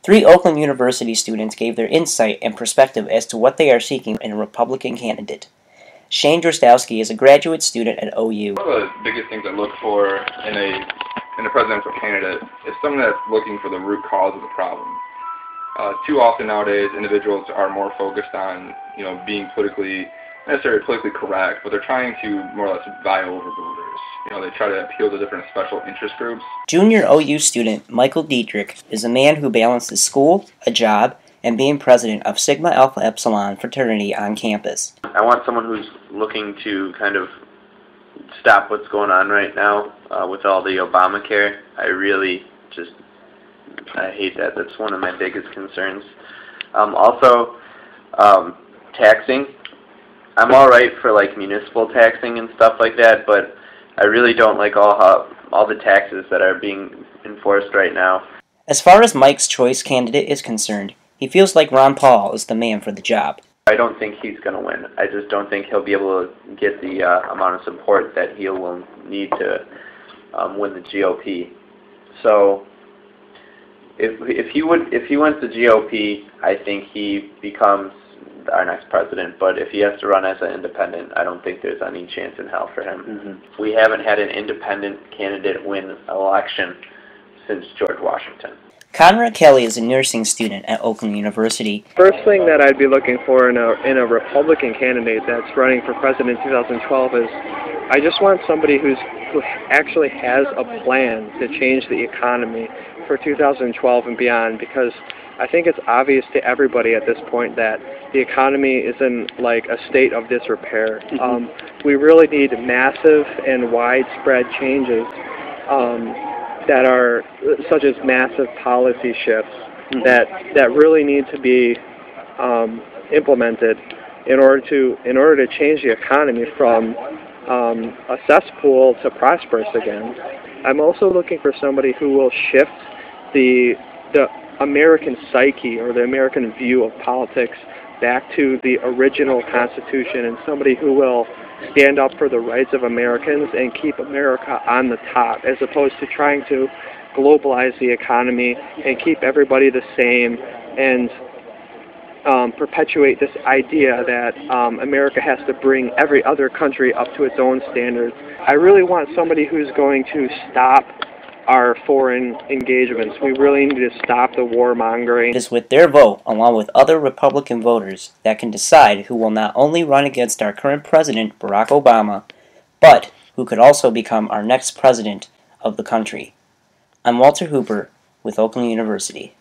Three Oakland University students gave their insight and perspective as to what they are seeking in a Republican candidate. Shane Drostowski is a graduate student at OU. One of the biggest things I look for in a presidential candidate is someone that's looking for the root cause of the problem. Too often nowadays, individuals are more focused on, being necessarily politically correct, but they're trying to more or less vie over voters. They try to appeal to different special interest groups. Junior OU student Michael Dietrich is a man who balances school, a job, and being president of Sigma Alpha Epsilon fraternity on campus. I want someone who's looking to kind of stop what's going on right now with all the Obamacare. I hate that. That's one of my biggest concerns. Also, taxing. I'm all right for like municipal taxing and stuff like that, but I really don't like all the taxes that are being enforced right now. As far as Mike's choice candidate is concerned, he feels like Ron Paul is the man for the job. I don't think he's going to win. I just don't think he'll be able to get the amount of support that he will need to win the GOP. So if he wins the GOP, I think he becomes our next president. But if he has to run as an independent, I don't think there's any chance in hell for him. Mm-hmm. We haven't had an independent candidate win an election since George Washington. Conrad Kelly is a nursing student at Oakland University. First thing that I'd be looking for in a Republican candidate that's running for president in 2012 is I just want somebody who actually has a plan to change the economy for 2012 and beyond, because I think it's obvious to everybody at this point that the economy is in like a state of disrepair. Mm-hmm. We really need massive and widespread changes that are such as massive policy shifts that really need to be implemented in order to change the economy from a cesspool to prosperous again. I'm also looking for somebody who will shift the American psyche or the American view of politics back to the original Constitution, and somebody who will stand up for the rights of Americans and keep America on the top, as opposed to trying to globalize the economy and keep everybody the same and perpetuate this idea that America has to bring every other country up to its own standards. I really want somebody who's going to stop our foreign engagements. We really need to stop the warmongering. It is with their vote, along with other Republican voters, that can decide who will not only run against our current president, Barack Obama, but who could also become our next president of the country. I'm Walter Hooper with Oakland University.